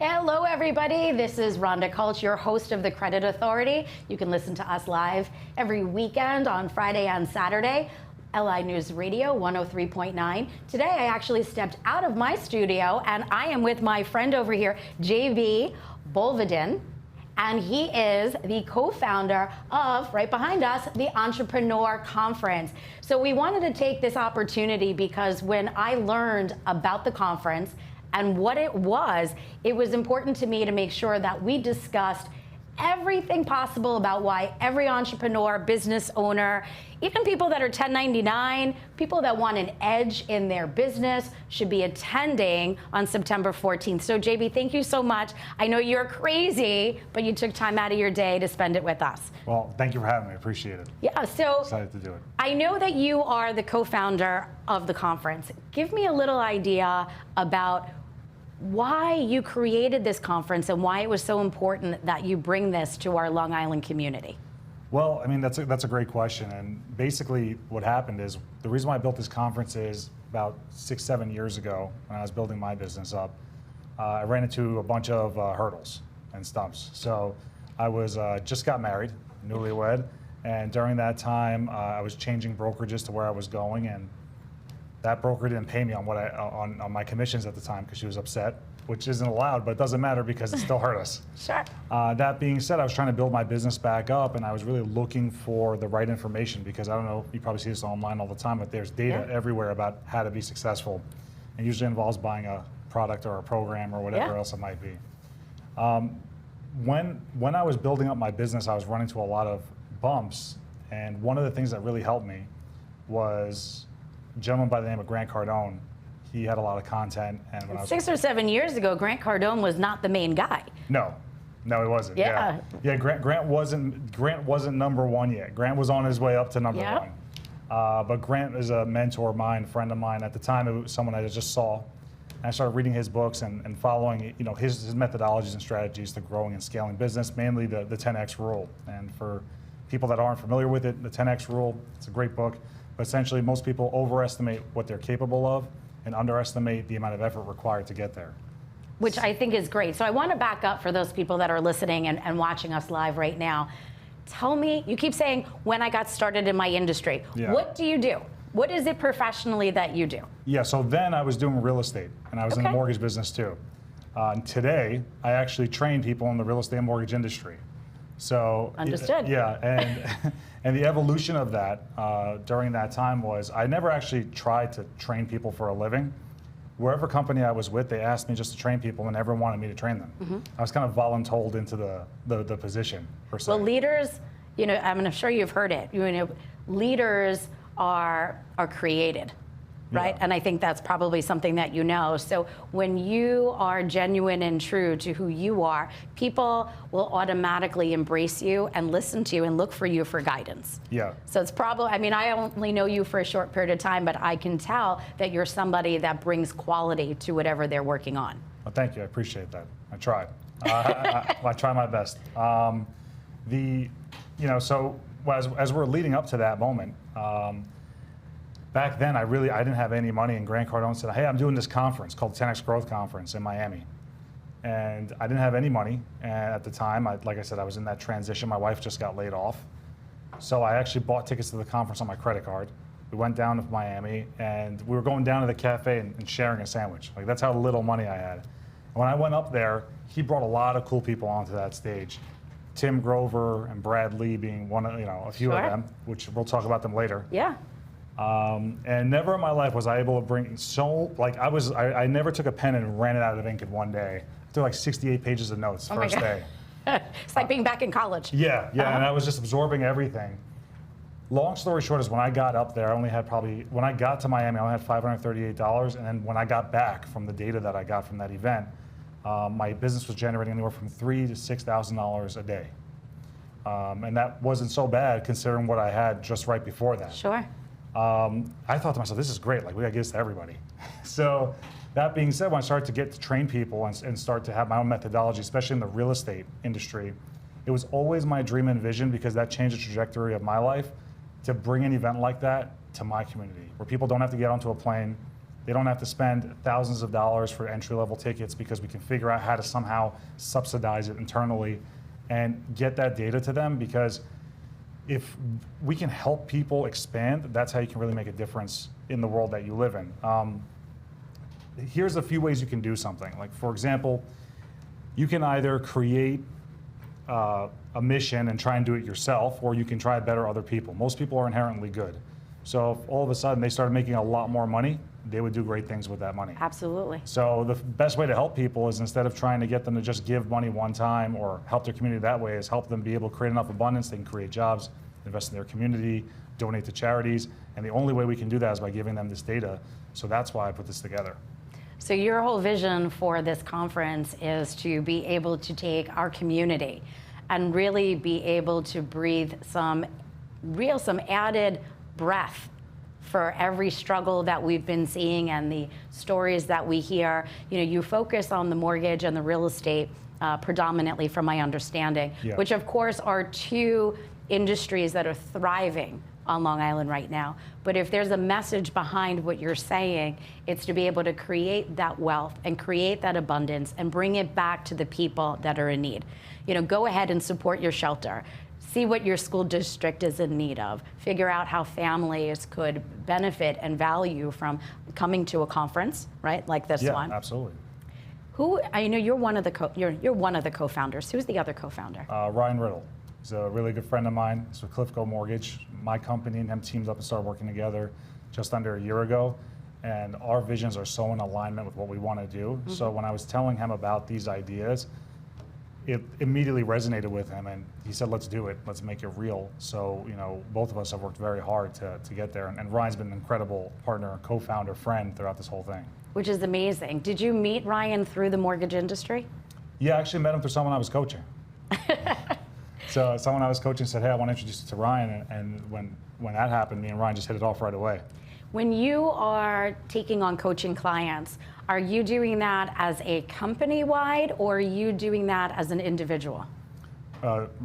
Hello, everybody. This is Rhonda Klch, your host of the Credit Authority. You can listen to us live every weekend on Friday and Saturday. LI News Radio 103.9. Today, I actually stepped out of my studio, and I am with my friend over here, JB Bolvadin. And he is the co-founder of, right behind us, the Entrepreneur Conference. So we wanted to take this opportunity because when I learned about the conference and what it was important to me to make sure that we discussed everything possible about why every entrepreneur, business owner, even people that are 1099, people that want an edge in their business should be attending on September 14th. So JB, thank you so much. I know you're crazy, but you took time out of your day to spend it with us. Well, thank you for having me. I appreciate it. Yeah, so Excited to do it. I know that you are the co-founder of the conference. Give me a little idea about why you created this conference and why it was so important that you bring this to our Long Island community. Well, I mean, that's a great question. And basically what happened is the reason why I built this conference is about 6-7 years ago when I was building my business up, I ran into a bunch of hurdles and stumps. So I was just got married, newlywed, and during that time I was changing brokerages to where I was going, and that broker didn't pay me on what on my commissions at the time because she was upset, which isn't allowed, but it doesn't matter because it still hurt us. Sure. That being said, I was trying to build my business back up, and I was really looking for the right information because I don't know, you probably see this online all the time, but there's data everywhere about how to be successful. It usually involves buying a product or a program or whatever else it might be. When I was building up my business, I was running into a lot of bumps, and one of the things that really helped me was a gentleman by the name of Grant Cardone. He had a lot of content, and when I was 6 or 7 years ago, Grant Cardone was not the main guy. No, he wasn't. Yeah. Grant wasn't number one yet. Grant was on his way up to number one. But Grant is a mentor of mine, friend of mine. At the time, it was someone I just saw. And I started reading his books and following, his methodologies and strategies to growing and scaling business, mainly the 10X rule. And for people that aren't familiar with it, the 10X rule, it's a great book. But essentially, most people overestimate what they're capable of and underestimate the amount of effort required to get there. Which I think is great. So I want to back up for those people that are listening and watching us live right now. Tell me, you keep saying, when I got started in my industry. Yeah. What do you do? What is it professionally that you do? Yeah, so then I was doing real estate, and I was in the mortgage business too. And today, I actually train people in the real estate and mortgage industry. So understood. And the evolution of that during that time was I never actually tried to train people for a living. Wherever company I was with, they asked me just to train people and never wanted me to train them. I was kind of voluntold into the position, per se. Well, leaders, I'm sure you've heard it. Leaders are created. Right? And I think that's probably something that you know. So when you are genuine and true to who you are, people will automatically embrace you and listen to you and look for you for guidance. Yeah. So it's probably, I only know you for a short period of time, but I can tell that you're somebody that brings quality to whatever they're working on. Well, thank you. I appreciate that. I try. I try my best. So as we're leading up to that moment, back then, I didn't have any money, and Grant Cardone said, hey, I'm doing this conference called the 10X Growth Conference in Miami. And I didn't have any money at the time. Like I said, I was in that transition. My wife just got laid off. So I actually bought tickets to the conference on my credit card. We went down to Miami, and we were going down to the cafe and sharing a sandwich. Like, that's how little money I had. And when I went up there, he brought a lot of cool people onto that stage. Tim Grover and Brad Lee being one of, a few of them, which we'll talk about them later. Yeah. And never in my life was I able to bring I never took a pen and ran it out of ink in one day. I took like 68 pages of notes first day. It's like being back in college. Yeah, and I was just absorbing everything. Long story short is when I got up there, when I got to Miami, I only had $538, and then when I got back from the data that I got from that event, my business was generating anywhere from $3,000 to $6,000 a day. And that wasn't so bad considering what I had just right before that. Sure. I thought to myself, this is great, like we gotta give this to everybody. So that being said, when I started to get to train people and start to have my own methodology, especially in the real estate industry, it was always my dream and vision, because that changed the trajectory of my life, to bring an event like that to my community, where people don't have to get onto a plane, They don't have to spend thousands of dollars for entry-level tickets because we can figure out how to somehow subsidize it internally and get that data to them, because if we can help people expand, that's how you can really make a difference in the world that you live in. Here's a few ways you can do something. Like, for example, you can either create a mission and try and do it yourself, or you can try to better other people. Most people are inherently good. So if all of a sudden they started making a lot more money, they would do great things with that money. Absolutely. So the best way to help people is, instead of trying to get them to just give money one time or help their community that way, is help them be able to create enough abundance they can create jobs, invest in their community, donate to charities. And the only way we can do that is by giving them this data. So that's why I put this together. So your whole vision for this conference is to be able to take our community and really be able to breathe some added breath for every struggle that we've been seeing and the stories that we hear. You know, you focus on the mortgage and the real estate predominantly, from my understanding, which of course are two industries that are thriving on Long Island right now. But if there's a message behind what you're saying, it's to be able to create that wealth and create that abundance and bring it back to the people that are in need. You know, go ahead and support your shelter. See what your school district is in need of. Figure out how families could benefit and value from coming to a conference, right, like this one. Yeah, absolutely. Who, I know you're one of the you're one of the co-founders. Who's the other co-founder? Ryan Riddle. He's a really good friend of mine. He's with Cliff Mortgage. My company and him teamed up and started working together just under a year ago. And our visions are so in alignment with what we want to do. Mm-hmm. So when I was telling him about these ideas, it immediately resonated with him, and he said, let's do it, let's make it real. So, you know, both of us have worked very hard to get there, and Ryan's been an incredible partner, co-founder, friend throughout this whole thing. Which is amazing. Did you meet Ryan through the mortgage industry? Yeah, I actually met him through someone I was coaching. So someone I was coaching said, hey, I want to introduce you to Ryan, and when that happened, me and Ryan just hit it off right away. When you are taking on coaching clients, are you doing that as a company-wide, or are you doing that as an individual?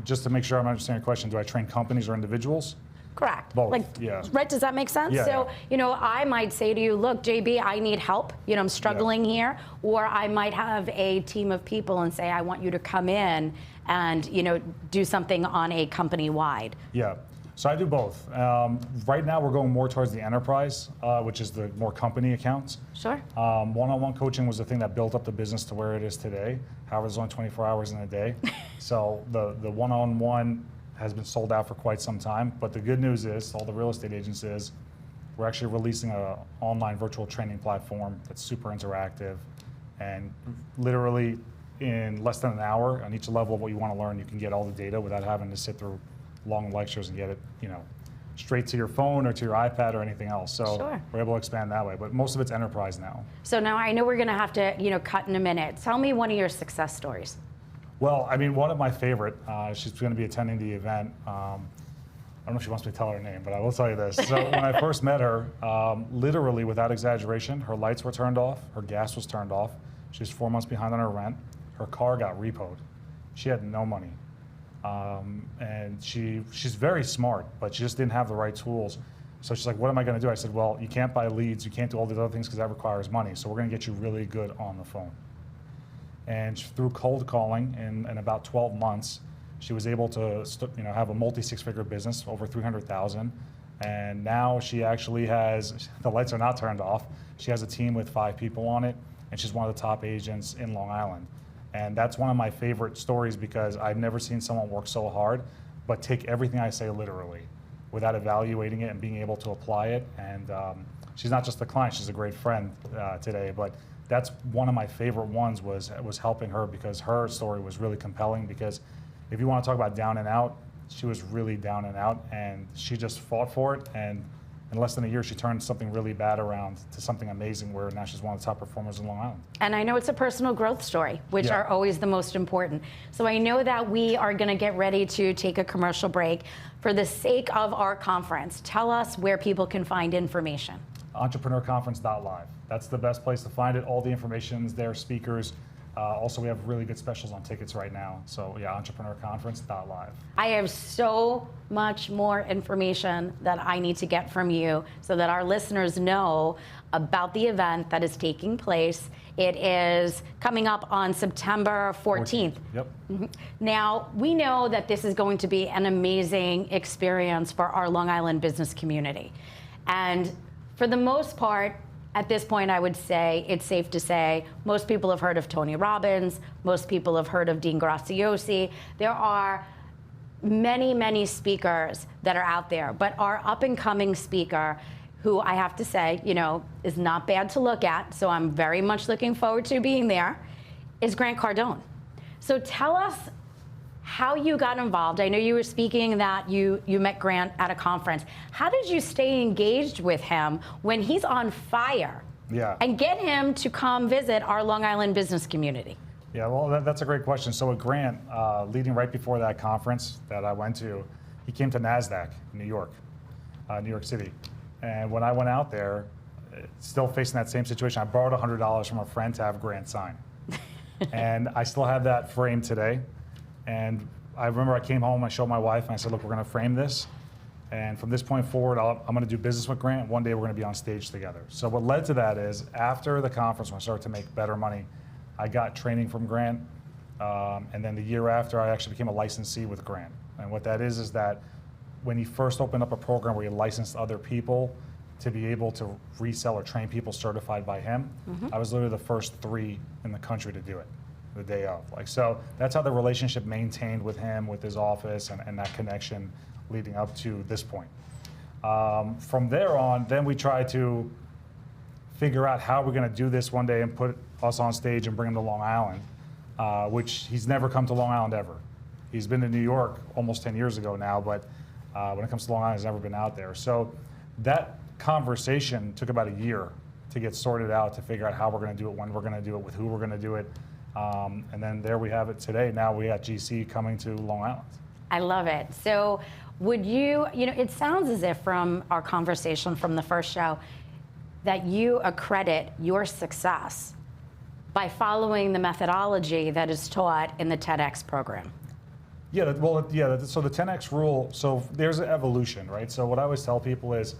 Just to make sure I'm understanding your question, do I train companies or individuals? Correct. Both, like, yeah. Right, does that make sense? Yeah, so, you know, I might say to you, look, JB, I need help. You know, I'm struggling here. Or I might have a team of people and say, I want you to come in and, you know, do something on a company-wide. Yeah. So I do both. Right now, we're going more towards the enterprise, which is the more company accounts. Sure. One-on-one coaching was the thing that built up the business to where it is today. However, there's only 24 hours in a day. So the one-on-one has been sold out for quite some time. But the good news is, all the real estate agents is, we're actually releasing an online virtual training platform that's super interactive. And literally in less than an hour, on each level of what you want to learn, you can get all the data without having to sit through long lectures and get it, you know, straight to your phone or to your iPad or anything else. So sure. We're able to expand that way, but most of it's enterprise now. So now I know we're going to have to, you know, cut in a minute. Tell me one of your success stories. Well, I mean, one of my favorite, she's going to be attending the event. I don't know if she wants me to tell her name, but I will tell you this. So when I first met her, literally without exaggeration, her lights were turned off, her gas was turned off. She was 4 months behind on her rent. Her car got repoed. She had no money. And she's very smart, but she just didn't have the right tools. So she's like, what am I going to do? I said, well, you can't buy leads, you can't do all these other things because that requires money. So we're going to get you really good on the phone. And through cold calling, in about 12 months, she was able to have a multi-six-figure business, over 300,000. And now she actually has, the lights are not turned off. She has a team with 5 people on it, and she's one of the top agents in Long Island. And that's one of my favorite stories because I've never seen someone work so hard, but take everything I say literally without evaluating it and being able to apply it. And she's not just a client, she's a great friend today. But that's one of my favorite ones was helping her because her story was really compelling because if you want to talk about down and out, she was really down and out and she just fought for it. And in less than a year, she turned something really bad around to something amazing where now she's one of the top performers in Long Island. And I know it's a personal growth story, which are always the most important. So I know that we are going to get ready to take a commercial break. For the sake of our conference, tell us where people can find information. EntrepreneurConference.live. That's the best place to find it. All the information is there, speakers, Also, we have really good specials on tickets right now. So yeah, entrepreneurconference.live. I have so much more information that I need to get from you so that our listeners know about the event that is taking place. It is coming up on September 14th. Yep. Now, we know that this is going to be an amazing experience for our Long Island business community. And for the most part, at this point, I would say it's safe to say most people have heard of Tony Robbins. Most people have heard of Dean Graziosi. There are many, many speakers that are out there, but our up-and-coming speaker, who I have to say, you know, is not bad to look at, so I'm very much looking forward to being there, is Grant Cardone. So tell us how you got involved. I know you were speaking that you met Grant at a conference. How did you stay engaged with him when he's on fire? Yeah. And get him to come visit our Long Island business community? Yeah, well, that's a great question. So with Grant, leading right before that conference that I went to, he came to NASDAQ in New York City. And when I went out there, still facing that same situation, I borrowed $100 from a friend to have Grant sign. And I still have that frame today. And I remember I came home, I showed my wife, and I said, look, we're going to frame this. And from this point forward, I'm going to do business with Grant. One day we're going to be on stage together. So what led to that is after the conference, when I started to make better money, I got training from Grant. And then the year after, I actually became a licensee with Grant. And what that is that when he first opened up a program where he licensed other people to be able to resell or train people certified by him, I was literally the first 3 in the country to do it the day of. So that's how the relationship maintained with him, with his office, and that connection leading up to this point. From there on, then we tried to figure out how we're going to do this one day and put us on stage and bring him to Long Island, which he's never come to Long Island ever. He's been to New York almost 10 years ago now, but when it comes to Long Island, he's never been out there. So that conversation took about a year to get sorted out, to figure out how we're going to do it, when we're going to do it, with who we're going to do it. And then there we have it today. Now we got GC coming to Long Island. I love it. So would you know, it sounds as if from our conversation from the first show that you accredit your success by following the methodology that is taught in the TEDx program. Yeah, well, yeah, so the 10X rule, so there's an evolution, right? So what I always tell people is,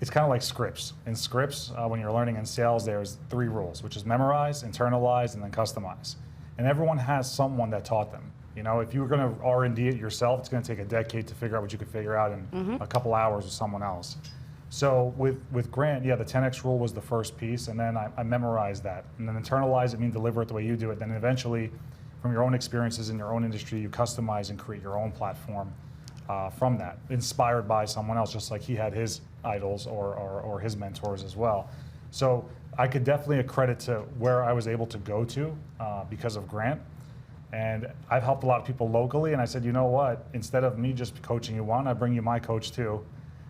it's kind of like scripts. In scripts, when you're learning in sales, there's 3 rules, which is memorize, internalize, and then customize. And everyone has someone that taught them. You know, if you were going to R&D it yourself, it's going to take a decade to figure out what you could figure out in a couple hours with someone else. So with Grant, yeah, the 10X rule was the first piece, and then I memorized that. And then internalize it means deliver it the way you do it. Then eventually, from your own experiences in your own industry, you customize and create your own platform from that, inspired by someone else, just like he had his idols or his mentors as well. So I could definitely accredit to where I was able to go to because of Grant. And I've helped a lot of people locally, and I said, you know what, instead of me just coaching you one, I bring you my coach too,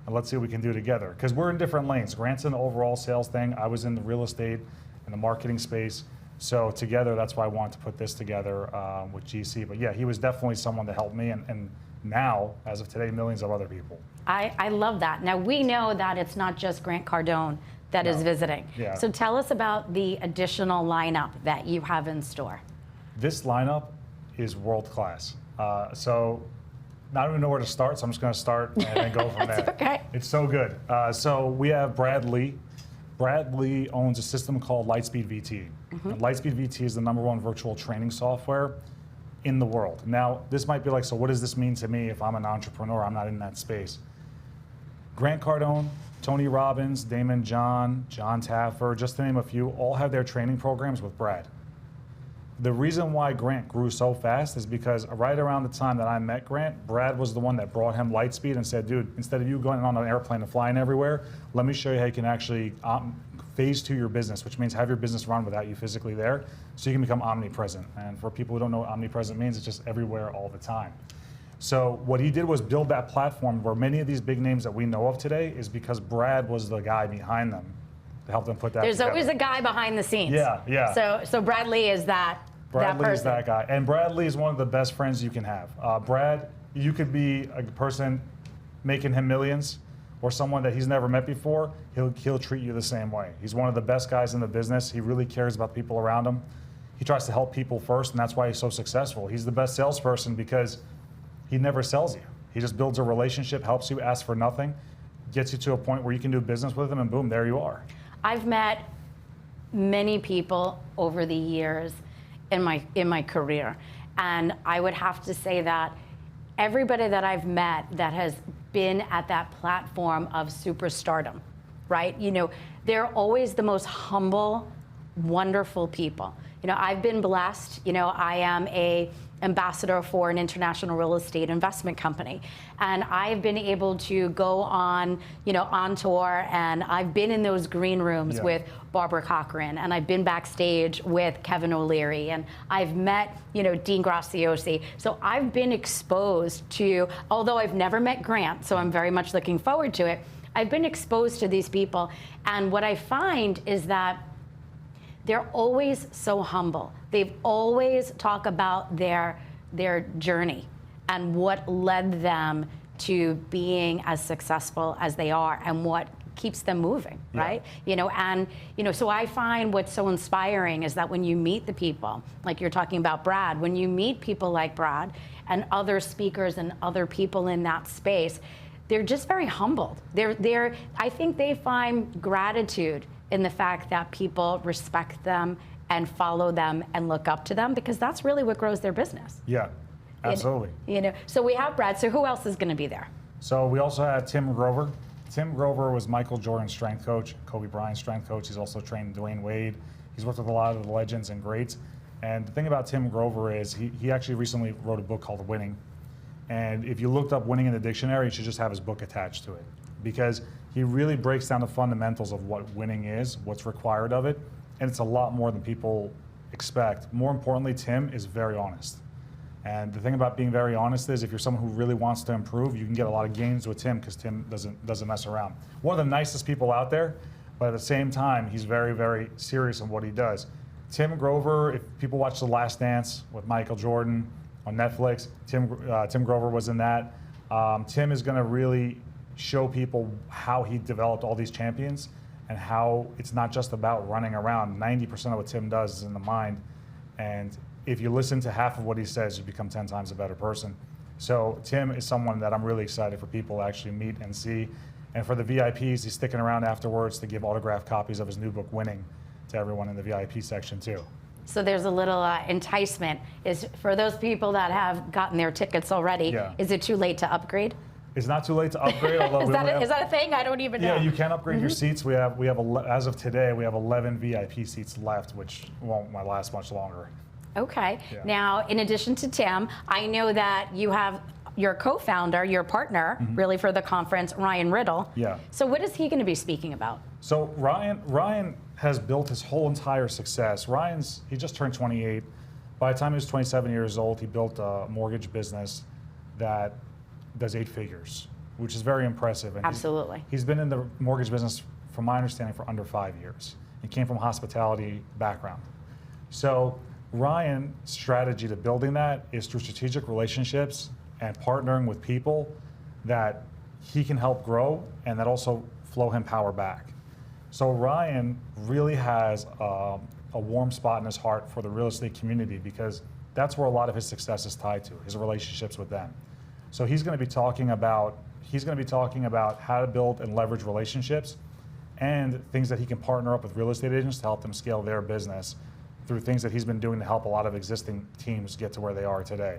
and let's see what we can do together. Because we're in different lanes. Grant's in the overall sales thing, I was in the real estate and the marketing space. So together, that's why I wanted to put this together with GC. But yeah, he was definitely someone that helped me, and now, as of today, millions of other people. I love that. Now, we know that it's not just Grant Cardone that is visiting. Yeah. So tell us about the additional lineup that you have in store. This lineup is world-class. So I don't even know where to start, so I'm just going to start and then go from there. Okay. It's so good. So we have Brad Lee. Brad Lee owns a system called Lightspeed VT. And Lightspeed VT is the #1 virtual training software in the world. Now, this might be like, so what does this mean to me if I'm an entrepreneur? I'm not in that space. Grant Cardone, Tony Robbins, Damon John Taffer, just to name a few, all have their training programs with Brad. The reason why Grant grew so fast is because right around the time that I met Grant, Brad was the one that brought him Lightspeed and said, dude, instead of you going on an airplane and flying everywhere, let me show you how you can actually phase 2 your business, which means have your business run without you physically there, so you can become omnipresent. And for people who don't know what omnipresent means, it's just everywhere all the time. So what he did was build that platform where many of these big names that we know of today is because Brad was the guy behind them to help them put that There's together. always a guy behind the scenes. Yeah, yeah. So Brad Lee is that Brad Lee person. is that guy. And Brad Lee is one of the best friends you can have. Brad, you could be a person making him millions or someone that he's never met before, he'll treat you the same way. He's one of the best guys in the business. He really cares about people around him. he tries to help people first, and that's why he's so successful. He's the best salesperson because he never sells you. He just builds a relationship, helps you, asks for nothing, gets you to a point where you can do business with him, and boom, there you are. I've met many people over the years in my career, and I would have to say that everybody that I've met that has been at that platform of superstardom, right? You know, they're always the most humble, wonderful people. You know, I've been blessed. You know, I am a ambassador for an international real estate investment company, and I've been able to go on, you know, on tour, and I've been in those green rooms with Barbara Cochran, and I've been backstage with Kevin O'Leary, and I've met, you know, Dean Graziosi. So I've been exposed to, although I've never met Grant, so I'm very much looking forward to it, I've been exposed to these people, and what I find is that they're always so humble. They've always talk about their journey and what led them to being as successful as they are and what keeps them moving, right? You know, and you know, so I find what's so inspiring is that when you meet the people, like you're talking about Brad, when you meet people like Brad and other speakers and other people in that space, they're just very humbled. I think they find gratitude in the fact that people respect them and follow them and look up to them, because that's really what grows their business. Yeah, absolutely. You know, so we have Brad. So who else is going to be there? So we also had Tim Grover. Tim Grover was Michael Jordan's strength coach, Kobe Bryant's strength coach. He's also trained Dwayne Wade. He's worked with a lot of the legends and greats. And the thing about Tim Grover is he actually recently wrote a book called Winning. And if you looked up winning in the dictionary, you should just have his book attached to it, because he really breaks down the fundamentals of what winning is, what's required of it, and it's a lot more than people expect. More importantly, Tim is very honest. And the thing about being very honest is if you're someone who really wants to improve, you can get a lot of gains with Tim, because Tim doesn't mess around. One of the nicest people out there, but at the same time, he's very, very serious in what he does. Tim Grover, if people watch The Last Dance with Michael Jordan on Netflix, Tim Grover was in that. Tim is going to really show people how he developed all these champions and how it's not just about running around. 90% of what Tim does is in the mind. And if you listen to half of what he says, you become 10 times a better person. So Tim is someone that I'm really excited for people to actually meet and see. And for the VIPs, he's sticking around afterwards to give autographed copies of his new book, Winning, to everyone in the VIP section too. So there's a little enticement. Is for those people that have gotten their tickets already, is it too late to upgrade? It's not too late to upgrade. Although is that a thing? I don't even know. Yeah, you can upgrade your seats. We have as of today, we have 11 VIP seats left, which won't last much longer. Okay. Yeah. Now, in addition to Tim, I know that you have your co-founder, your partner, really for the conference, Ryan Riddle. Yeah. So what is he going to be speaking about? So Ryan has built his whole entire success. He just turned 28. By the time he was 27 years old, he built a mortgage business that does 8 figures, which is very impressive. And absolutely. He's been in the mortgage business, from my understanding, for under 5 years. He came from a hospitality background. So Ryan's strategy to building that is through strategic relationships and partnering with people that he can help grow and that also flow him power back. So Ryan really has a warm spot in his heart for the real estate community, because that's where a lot of his success is tied to, his relationships with them. So he's going to be talking about how to build and leverage relationships and things that he can partner up with real estate agents to help them scale their business through things that he's been doing to help a lot of existing teams get to where they are today.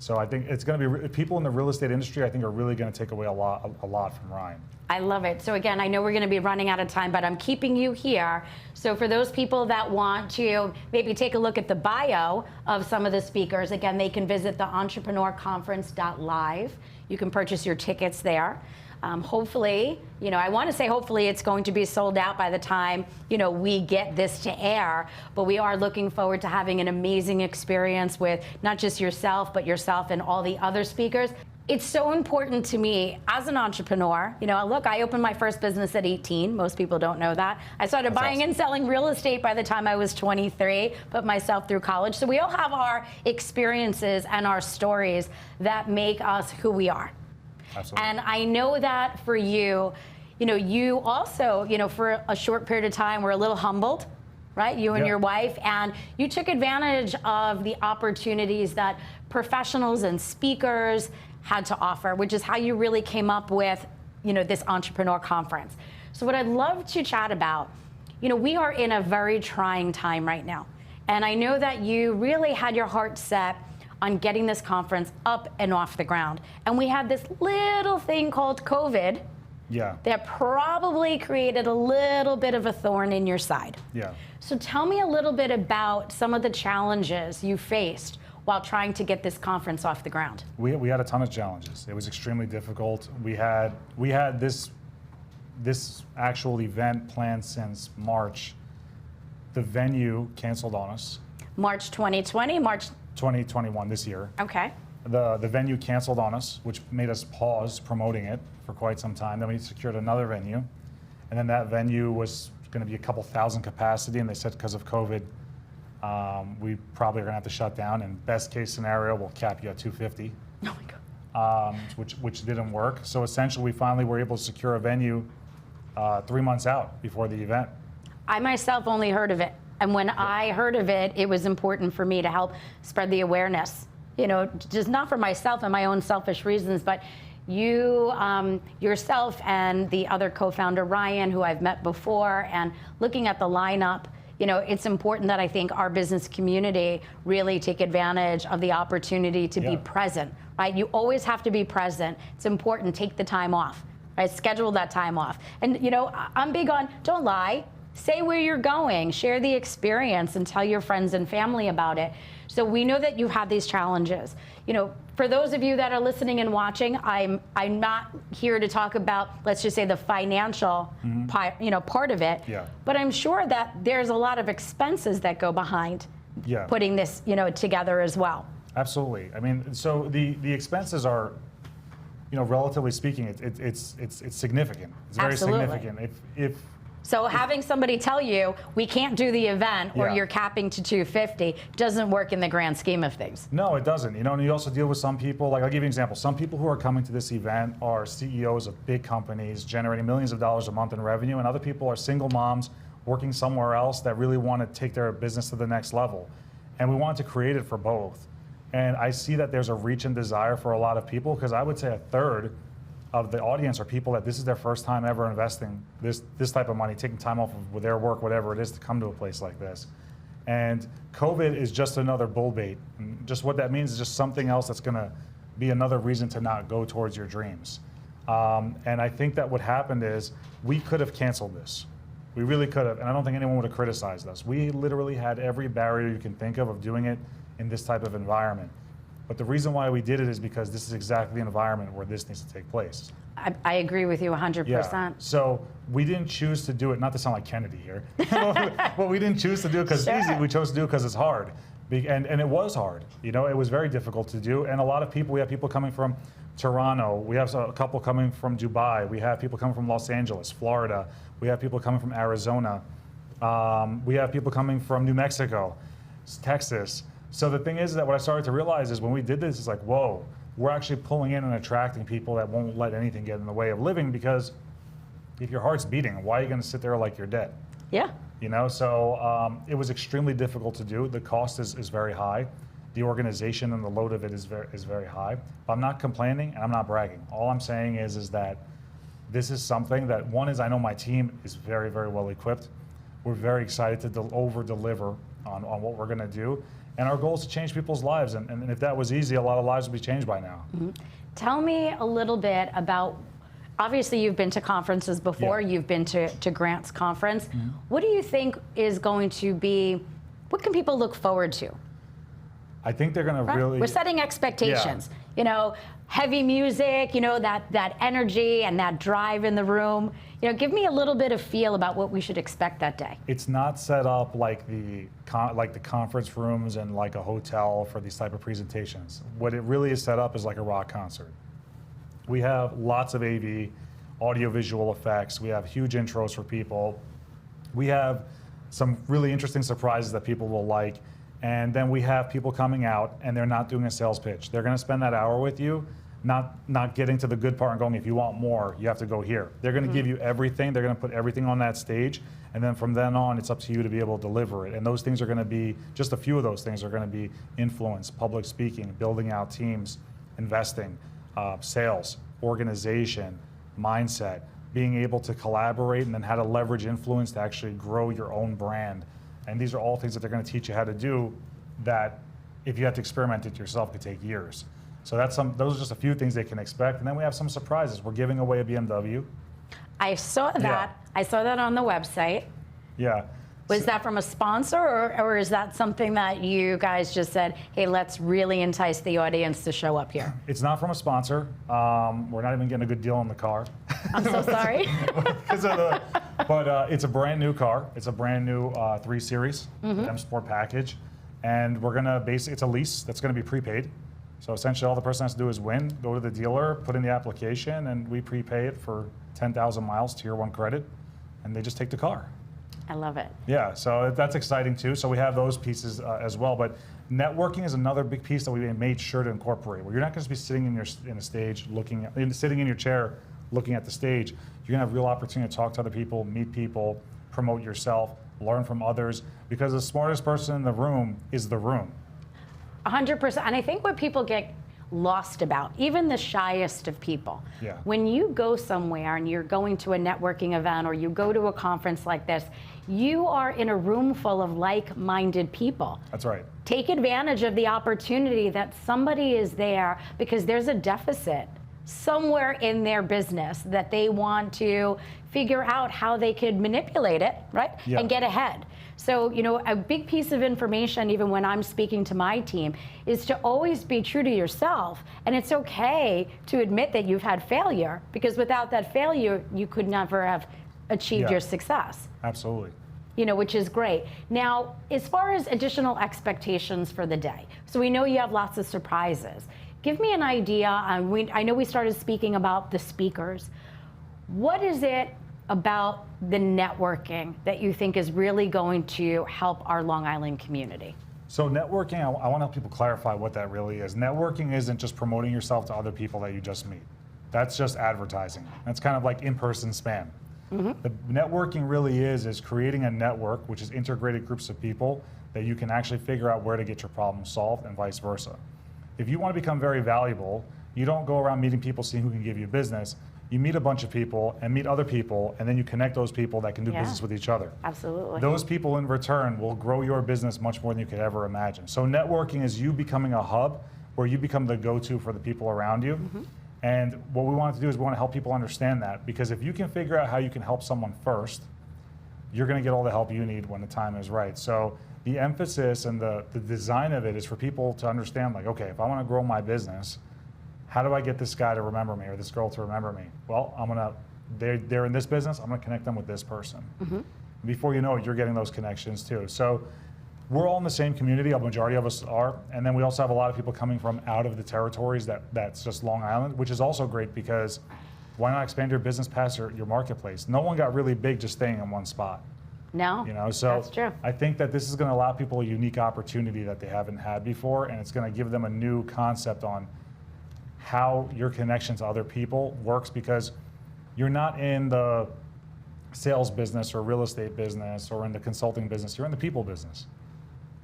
So I think it's going to be people in the real estate industry, I think, are really going to take away a lot from Ryan. I love it. So again, I know we're going to be running out of time, but I'm keeping you here. So for those people that want to maybe take a look at the bio of some of the speakers, again, they can visit the entrepreneurconference.live. You can purchase your tickets there. Hopefully, I want to say hopefully it's going to be sold out by the time, we get this to air, but we are looking forward to having an amazing experience with not just yourself, but yourself and all the other speakers. It's so important to me as an entrepreneur. Look, I opened my first business at 18. Most people don't know that. I started buying and selling real estate by the time I was 23, put myself through college. So we all have our experiences and our stories that make us who we are. Absolutely. And I know that for you, you also, for a short period of time, were a little humbled, right? You and your wife, and you took advantage of the opportunities that professionals and speakers had to offer, which is how you really came up with, this entrepreneur conference. So what I'd love to chat about, we are in a very trying time right now. And I know that you really had your heart set on getting this conference up and off the ground. And we had this little thing called COVID that probably created a little bit of a thorn in your side. Yeah. So tell me a little bit about some of the challenges you faced while trying to get this conference off the ground. We had a ton of challenges. It was extremely difficult. We had this actual event planned since March. The venue canceled on us. March 2020, March 2021, this year. Okay. The venue canceled on us, which made us pause promoting it for quite some time. Then we secured another venue, and then that venue was going to be a couple thousand capacity, and they said because of COVID, we probably are going to have to shut down. And best case scenario, we'll cap you at 250. Oh my God. Which didn't work. So essentially, we finally were able to secure a venue 3 months out before the event. I myself only heard of it. And when I heard of it, it was important for me to help spread the awareness, just not for myself and my own selfish reasons, but you, yourself and the other co-founder, Ryan, who I've met before, and looking at the lineup, it's important that I think our business community really take advantage of the opportunity to be present, right? You always have to be present. It's important, take the time off, right? Schedule that time off. And, I'm big on, don't lie. Say where you're going, share the experience, and tell your friends and family about it. So we know that you have these challenges. For those of you that are listening and watching, I'm not here to talk about, let's just say, the financial part of it. Yeah. But I'm sure that there's a lot of expenses that go behind putting this together as well. Absolutely. I mean, so the expenses are, relatively speaking, it's significant. It's very significant. So having somebody tell you we can't do the event or you're capping to 250 doesn't work in the grand scheme of things. No, it doesn't. And you also deal with some people, like I'll give you an example. Some people who are coming to this event are CEOs of big companies generating millions of dollars a month in revenue, and other people are single moms working somewhere else that really want to take their business to the next level. And we want to create it for both. And I see that there's a reach and desire for a lot of people, because I would say a third of the audience are people that this is their first time ever investing this type of money, taking time off of their work, whatever it is, to come to a place like this. And COVID is just another bull bait. And just what that means is just something else that's going to be another reason to not go towards your dreams. And I think that what happened is we could have canceled this. We really could have, and I don't think anyone would have criticized us. We literally had every barrier you can think of doing it in this type of environment. But the reason why we did it is because this is exactly the environment where this needs to take place. I agree with you 100%. Yeah. So we didn't choose to do it, not to sound like Kennedy here, but we didn't choose to do it because it's easy. We chose to do it because it's hard. And it was hard. It was very difficult to do. And a lot of people, we have people coming from Toronto. We have a couple coming from Dubai. We have people coming from Los Angeles, Florida. We have people coming from Arizona. We have people coming from New Mexico, Texas. So the thing is that what I started to realize is when we did this, it's like, whoa, we're actually pulling in and attracting people that won't let anything get in the way of living, because if your heart's beating, why are you going to sit there like you're dead? Yeah. So it was extremely difficult to do. The cost is very high. The organization and the load of it is very high. But I'm not complaining and I'm not bragging. All I'm saying is that this is something that, one is, I know my team is very, very well equipped. We're very excited to over-deliver on what we're going to do. And our goal is to change people's lives. And if that was easy, a lot of lives would be changed by now. Mm-hmm. Tell me a little bit about, obviously you've been to conferences before, you've been to Grant's conference. Mm-hmm. What do you think is going to be, what can people look forward to? I think they're going to really... We're setting expectations. Heavy music, that energy and that drive in the room. Give me a little bit of feel about what we should expect that day. It's not set up like the conference rooms and like a hotel for these type of presentations. What it really is set up is like a rock concert. We have lots of AV, audio-visual effects. We have huge intros for people. We have some really interesting surprises that people will like. And then we have people coming out and they're not doing a sales pitch. They're going to spend that hour with you, not getting to the good part and going, if you want more, you have to go here. They're going to give you everything. They're going to put everything on that stage. And then from then on, it's up to you to be able to deliver it. And those things are going to be, just a few of those things are going to be influence, public speaking, building out teams, investing, sales, organization, mindset, being able to collaborate, and then how to leverage influence to actually grow your own brand. And these are all things that they're going to teach you how to do that if you have to experiment it yourself could take years. So those are just a few things they can expect. And then we have some surprises. We're giving away a BMW. I saw that. Yeah. I saw that on the website. Yeah. Was that from a sponsor, or is that something that you guys just said, hey, let's really entice the audience to show up here? It's not from a sponsor. We're not even getting a good deal on the car. I'm so sorry. But it's a brand new car. It's a brand new 3 Series M Sport package. And we're going to it's a lease that's going to be prepaid. So essentially all the person has to do is win, go to the dealer, put in the application, and we prepay it for 10,000 miles, Tier 1 credit, and they just take the car. I love it. Yeah, so that's exciting too. So we have those pieces as well. But networking is another big piece that we made sure to incorporate. Where you're not going to be sitting in a stage sitting in your chair looking at the stage. You're going to have real opportunity to talk to other people, meet people, promote yourself, learn from others. Because the smartest person in the room is the room. 100%. And I think what people get lost about, even the shyest of people, Yeah. when you go somewhere and you're going to a networking event or you go to a conference like this, you are in a room full of like-minded people. That's right. Take advantage of the opportunity that somebody is there because there's a deficit somewhere in their business that they want to figure out how they could manipulate it, right? Yeah. And get ahead. So, you know, a big piece of information, even when I'm speaking to my team, is to always be true to yourself. And it's okay to admit that you've had failure, because without that failure, you could never have achieved Yeah. your success. Absolutely. You know, which is great. Now, as far as additional expectations for the day, so we know you have lots of surprises. Give me an idea. I know we started speaking about the speakers. What is it about the networking that you think is really going to help our Long Island community? So networking, I want to help people clarify what that really is. Networking isn't just promoting yourself to other people that you just meet. That's just advertising. That's kind of like in-person spam. The networking really is creating a network, which is integrated groups of people that you can actually figure out where to get your problem solved and vice versa. If you want to become very valuable, you don't go around meeting people, seeing who can give you business. You meet a bunch of people and meet other people, and then you connect those people that can do business with each other. Absolutely. Those people in return will grow your business much more than you could ever imagine. So networking is you becoming a hub where you become the go-to for the people around you. And what we want to do is we want to help people understand that, because if you can figure out how you can help someone first, you're going to get all the help you need when the time is right. So the emphasis and the design of it is for people to understand, like, okay, if I want to grow my business, how do I get this guy to remember me or this girl to remember me? Well, they're in this business, I'm going to connect them with this person. Before you know it, you're getting those connections too. So we're all in the same community, a majority of us are, and then we also have a lot of people coming from out of the territories that's just Long Island, which is also great, because why not expand your business past your marketplace? No one got really big just staying in one spot. No, You know, so that's true. I think that this is going to allow people a unique opportunity that they haven't had before, and it's going to give them a new concept on how your connection to other people works, because you're not in the sales business or real estate business or in the consulting business, you're in the people business.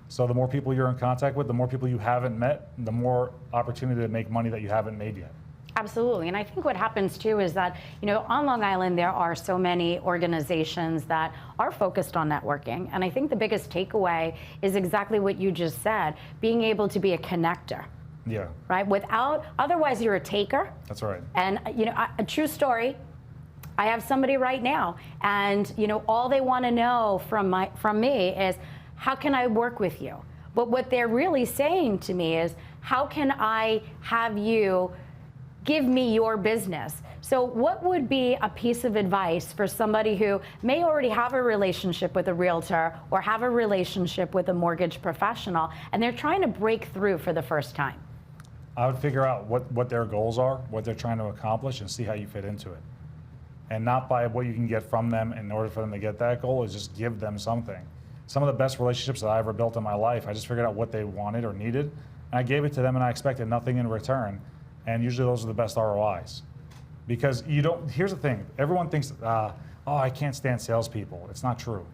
So the more people you're in contact with, the more people you haven't met, the more opportunity to make money that you haven't made yet. Absolutely. And I think what happens too is that, you know, on Long Island, there are so many organizations that are focused on networking. And I think the biggest takeaway is exactly what you just said, being able to be a connector. Yeah. Right? Otherwise you're a taker. That's right. And, you know, a true story, I have somebody right now, and, you know, all they want to know from me is, how can I work with you? But what they're really saying to me is, how can I have you give me your business? So what would be a piece of advice for somebody who may already have a relationship with a realtor or have a relationship with a mortgage professional, and they're trying to break through for the first time? I would figure out what their goals are, what they're trying to accomplish, and see how you fit into it. And not by what you can get from them in order for them to get that goal, is just give them something. Some of the best relationships that I ever built in my life, I just figured out what they wanted or needed, and I gave it to them, and I expected nothing in return. And usually those are the best ROIs. Because here's the thing, everyone thinks, oh, I can't stand salespeople. It's not true.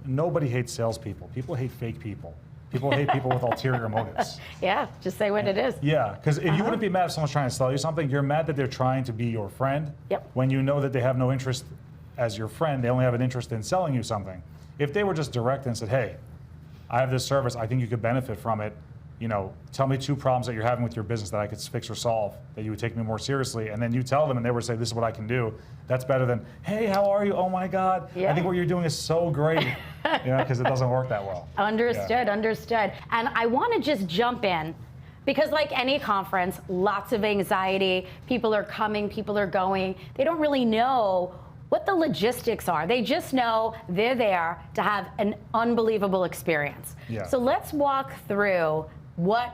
Nobody hates salespeople. People hate fake people. People hate people with ulterior motives. Yeah, just say what it is. Yeah, because if you wouldn't be mad if someone's trying to sell you something, you're mad that they're trying to be your friend. Yep. When you know that they have no interest as your friend, they only have an interest in selling you something. If they were just direct and said, hey, I have this service, I think you could benefit from it, tell me 2 problems that you're having with your business that I could fix or solve, that you would take me more seriously, and then you tell them and they would say, this is what I can do. That's better than, hey, how are you? Oh my God, I think what you're doing is so great, because it doesn't work that well. Understood. And I want to just jump in, because like any conference, lots of anxiety, people are coming, people are going, they don't really know what the logistics are. They just know they're there to have an unbelievable experience. Yeah. So let's walk through what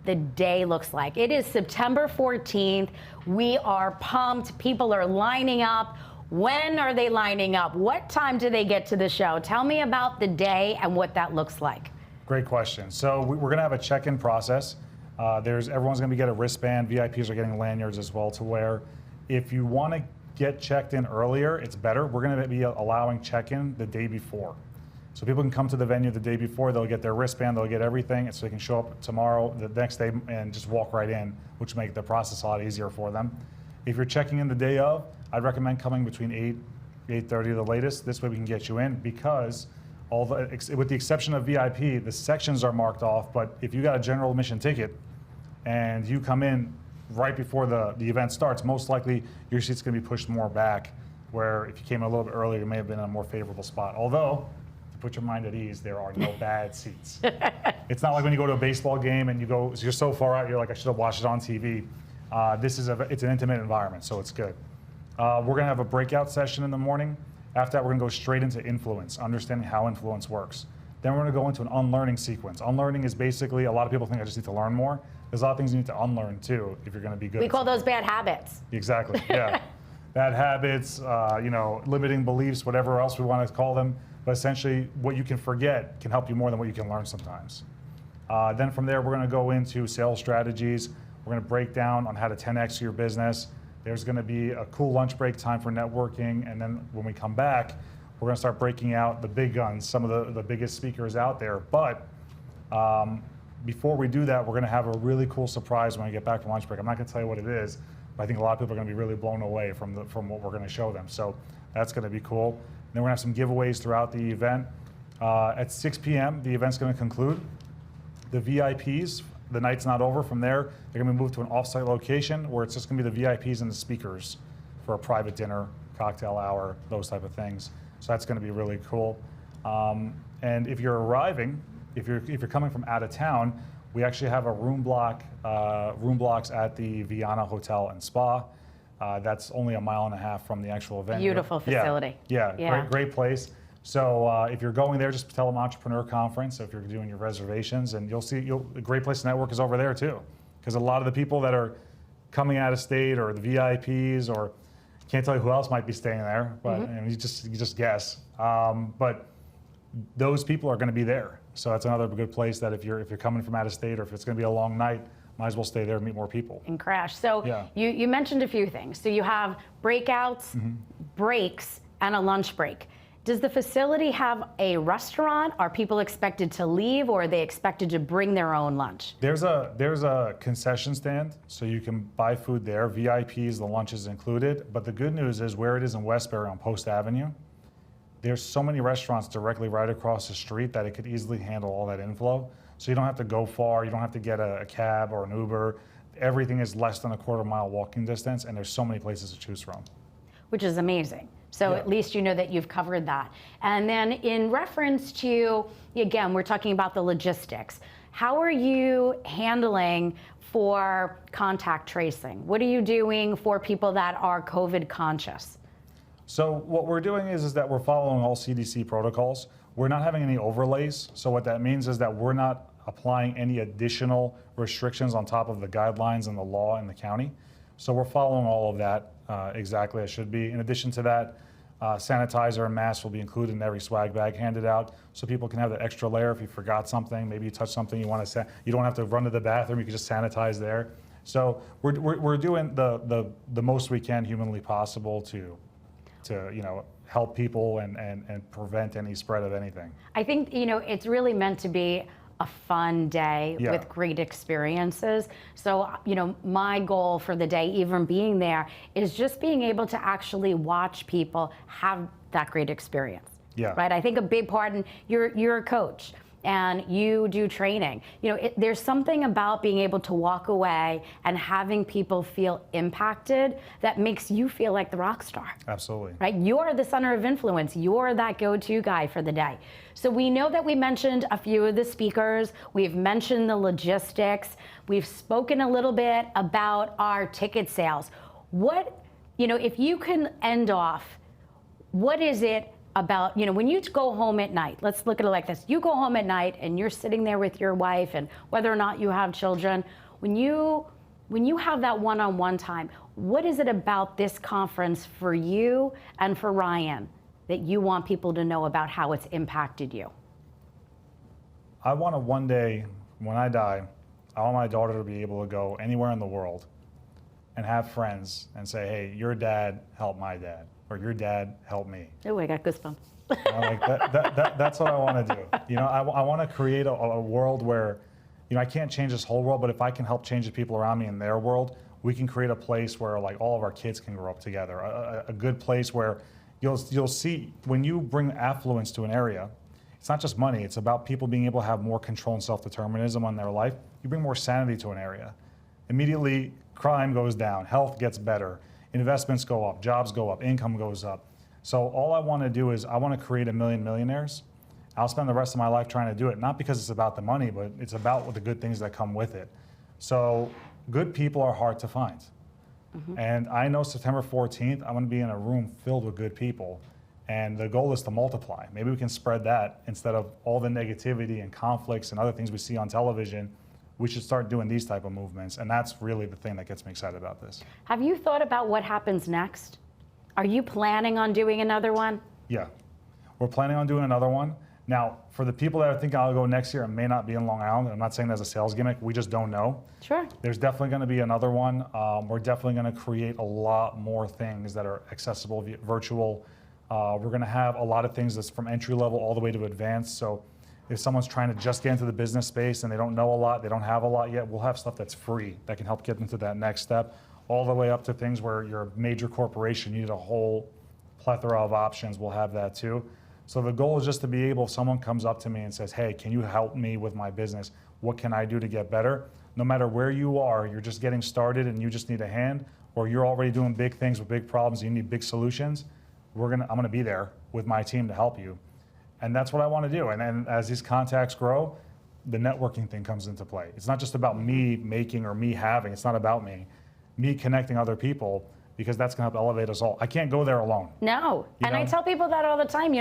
the day looks like. It is September 14th. We are pumped. People are lining up. When are they lining up? What time do they get to the show? Tell me about the day and what that looks like. Great question. So we're going to have a check-in process. Everyone's going to get a wristband. VIPs are getting lanyards as well to wear. If you want to get checked in earlier, it's better. We're going to be allowing check-in the day before. So people can come to the venue the day before, they'll get their wristband, they'll get everything, so they can show up tomorrow, the next day, and just walk right in, which make the process a lot easier for them. If you're checking in the day of, I'd recommend coming between 8:30 the latest. This way we can get you in, because with the exception of VIP, the sections are marked off, but if you got a general admission ticket and you come in right before the event starts, most likely your seat's going to be pushed more back, where if you came a little bit earlier, you may have been in a more favorable spot. Although, to put your mind at ease, there are no bad seats. It's not like when you go to a baseball game and you're so far out, you're like, I should have watched it on TV. It's an intimate environment, so it's good. We're going to have a breakout session in the morning. After that, we're going to go straight into influence, understanding how influence works. Then we're going to go into an unlearning sequence. Unlearning is basically, a lot of people think I just need to learn more. There's a lot of things you need to unlearn too if you're going to be good. We call those bad habits. Exactly, yeah. Bad habits, limiting beliefs, whatever else we want to call them. But essentially, what you can forget can help you more than what you can learn sometimes. Then from there, we're going to go into sales strategies. We're going to break down on how to 10x your business. There's going to be a cool lunch break time for networking. And then when we come back, we're going to start breaking out the big guns, some of the biggest speakers out there. But before we do that, we're going to have a really cool surprise when we get back from lunch break. I'm not going to tell you what it is, but I think a lot of people are going to be really blown away from what we're going to show them. So that's going to be cool. Then we're going to have some giveaways throughout the event. At 6 p.m., the event's going to conclude. The VIPs, the night's not over. From there, they're going to be moved to an off-site location where it's just going to be the VIPs and the speakers for a private dinner, cocktail hour, those type of things. So that's going to be really cool. And if you're arriving, if you're coming from out of town, we actually have a room blocks at the Viana Hotel and Spa. That's only 1.5 miles from the actual event. Beautiful facility. Yeah. Great place. So if you're going there, just tell them Entrepreneur Conference if you're doing your reservations, and you'll see a great place to network is over there too, because a lot of the people that are coming out of state or the VIPs, or can't tell you who else might be staying there, but you just guess. But those people are going to be there. So that's another good place that if you're coming from out of state, or if it's going to be a long night, might as well stay there and meet more people. And crash. So you mentioned a few things. So you have breakouts, breaks, and a lunch break. Does the facility have a restaurant? Are people expected to leave, or are they expected to bring their own lunch? There's a concession stand, so you can buy food there. VIPs, the lunch is included. But the good news is, where it is in Westbury on Post Avenue, there's so many restaurants directly right across the street that it could easily handle all that inflow. So you don't have to go far. You don't have to get a cab or an Uber. Everything is less than a quarter-mile walking distance, and there's so many places to choose from. Which is amazing. So at least you know that you've covered that. And then in reference to, again, we're talking about the logistics. How are you handling for contact tracing? What are you doing for people that are COVID conscious? So what we're doing is that we're following all CDC protocols. We're not having any overlays. So what that means is that we're not applying any additional restrictions on top of the guidelines and the law in the county. So we're following all of that exactly as should be. In addition to that, sanitizer and masks will be included in every swag bag handed out, so people can have that extra layer if you forgot something, maybe you touched something you want to you don't have to run to the bathroom, you can just sanitize there. So we're doing the most we can humanly possible to help people and prevent any spread of anything. I think, it's really meant to be a fun day Yeah. with great experiences. So, my goal for the day, even being there, is just being able to actually watch people have that great experience. Yeah. Right? I think a big part, and you're a coach and you do training. There's something about being able to walk away and having people feel impacted that makes you feel like the rock star. Absolutely. Right? You're the center of influence. You're that go-to guy for the day. So we know that we mentioned a few of the speakers. We've mentioned the logistics. We've spoken a little bit about our ticket sales. If you can end off, what is it about, when you go home at night, let's look at it like this. You go home at night and you're sitting there with your wife, and whether or not you have children, when you have that one-on-one time, what is it about this conference for you and for Ryan that you want people to know about how it's impacted you? I want to one day, when I die, I want my daughter to be able to go anywhere in the world and have friends and say, hey, your dad helped my dad, or your dad helped me. Oh, I got goosebumps. That's what I want to do. I want to create a world where, I can't change this whole world, but if I can help change the people around me in their world, we can create a place where all of our kids can grow up together. A good place where you'll see when you bring affluence to an area, it's not just money, it's about people being able to have more control and self-determinism on their life. You bring more sanity to an area. Immediately, crime goes down, health gets better, investments go up, jobs go up, income goes up. So all I want to do is I want to create 1 million millionaires. I'll spend the rest of my life trying to do it, not because it's about the money, but it's about the good things that come with it. So good people are hard to find. Mm-hmm. And I know September 14th, I'm going to be in a room filled with good people. And the goal is to multiply. Maybe we can spread that instead of all the negativity and conflicts and other things we see on television. We should start doing these type of movements. And that's really the thing that gets me excited about this. Have you thought about what happens next? Are you planning on doing another one? Yeah, we're planning on doing another one. Now, for the people that are thinking I'll go next year, it may not be in Long Island. I'm not saying that's a sales gimmick. We just don't know. Sure. There's definitely going to be another one. We're definitely going to create a lot more things that are accessible via virtual. We're going to have a lot of things that's from entry level all the way to advanced. So if someone's trying to just get into the business space and they don't know a lot, they don't have a lot yet, we'll have stuff that's free that can help get them to that next step, all the way up to things where you're a major corporation, you need a whole plethora of options. We'll have that too. So the goal is just to be able, if someone comes up to me and says, hey, can you help me with my business? What can I do to get better? No matter where you are, you're just getting started and you just need a hand, or you're already doing big things with big problems, you need big solutions, I'm gonna be there with my team to help you. And that's what I want to do. And then as these contacts grow, the networking thing comes into play. It's not just about me making or me having, it's not about me connecting other people, because that's going to help elevate us all. I can't go there alone. No, and I tell people that all the time.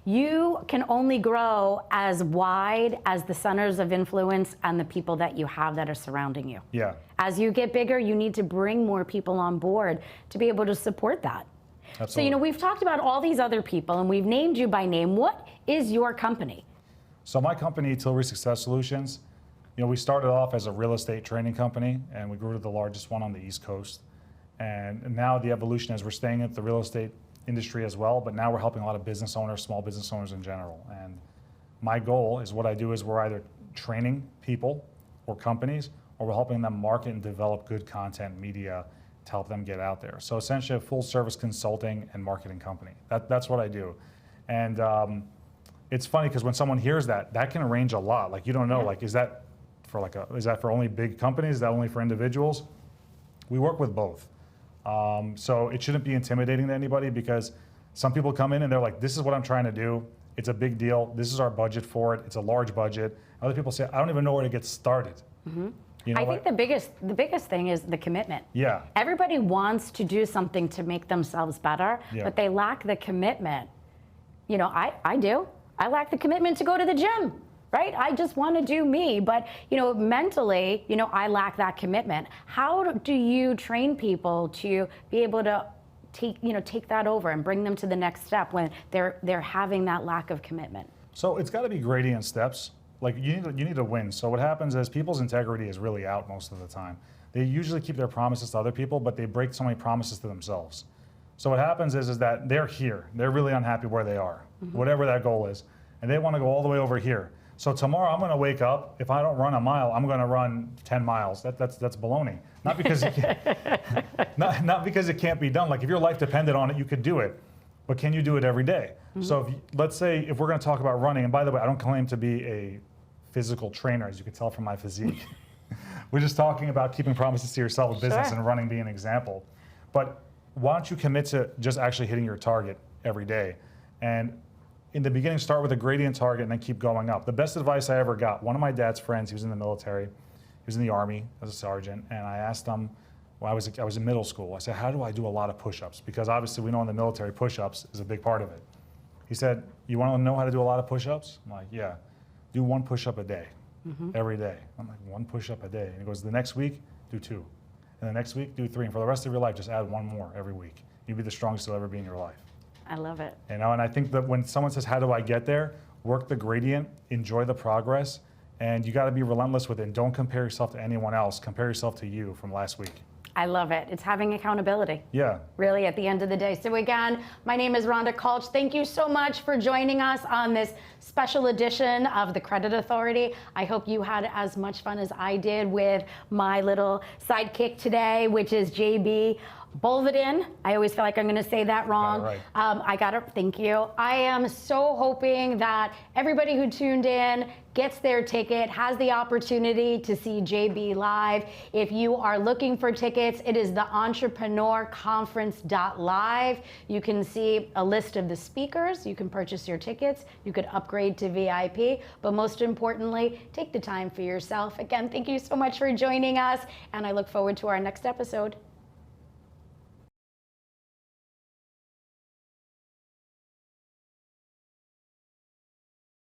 You can only grow as wide as the centers of influence and the people that you have that are surrounding you. Yeah. As you get bigger, you need to bring more people on board to be able to support that. Absolutely. So, we've talked about all these other people and we've named you by name. What is your company? So my company, Tilbury Success Solutions, we started off as a real estate training company and we grew to the largest one on the East Coast. And now the evolution is we're staying in the real estate industry as well, but now we're helping a lot of business owners, small business owners in general. And my goal is what I do is we're either training people or companies, or we're helping them market and develop good content media to help them get out there. So essentially a full service consulting and marketing company. That's what I do. And it's funny because when someone hears that can range a lot. Like you don't know, is that for only big companies? Is that only for individuals? We work with both. So it shouldn't be intimidating to anybody, because some people come in and they're like, this is what I'm trying to do. It's a big deal. This is our budget for it. It's a large budget. Other people say, I don't even know where to get started. Mm-hmm. I think the biggest thing is the commitment. Yeah. Everybody wants to do something to make themselves better, but they lack the commitment. I do. I lack the commitment to go to the gym. Right? I just want to do me, but mentally, I lack that commitment. How do you train people to be able to take that over and bring them to the next step when they're having that lack of commitment? So it's got to be gradient steps. like you need to win. So what happens is people's integrity is really out most of the time. They usually keep their promises to other people, but they break so many promises to themselves. So what happens is that they're here. They're really unhappy where they are, whatever that goal is, and they want to go all the way over here. So tomorrow I'm going to wake up. If I don't run a mile, I'm going to run 10 miles. That's baloney. Not because it can't, not because it can't be done. Like if your life depended on it, you could do it. But can you do it every day? So let's say if we're going to talk about running, and by the way, I don't claim to be a physical trainer, as you can tell from my physique. We're just talking about keeping promises to yourself with business and running being an example. But why don't you commit to just actually hitting your target every day? And in the beginning, start with a gradient target and then keep going up. The best advice I ever got, one of my dad's friends, he was in the military, he was in the Army as a sergeant, and I asked him, well, I was in middle school. I said, how do I do a lot of push-ups? Because obviously we know in the military, push-ups is a big part of it. He said, you want to know how to do a lot of push-ups? I'm like, yeah. Do 1 push-up a day, every day. I'm like, 1 push-up a day. And he goes, the next week, do 2. And the next week, do 3. And for the rest of your life, just add 1 more every week. You'll be the strongest you'll ever be in your life. I love it. You know, and I think that when someone says, how do I get there? Work the gradient, enjoy the progress, and you got to be relentless with it. And don't compare yourself to anyone else. Compare yourself to you from last week. I love it. It's having accountability. Yeah. Really, at the end of the day. So again, my name is Rhonda Klch. Thank you so much for joining us on this special edition of the Credit Authority. I hope you had as much fun as I did with my little sidekick today, which is JB Bolvadin. I always feel like I'm going to say that wrong. Right. I got it. Thank you. I am so hoping that everybody who tuned in gets their ticket, has the opportunity to see JB live. If you are looking for tickets, it is the entrepreneurconference.live. You can see a list of the speakers. You can purchase your tickets. You could upgrade to VIP. But most importantly, take the time for yourself. Again, thank you so much for joining us, and I look forward to our next episode.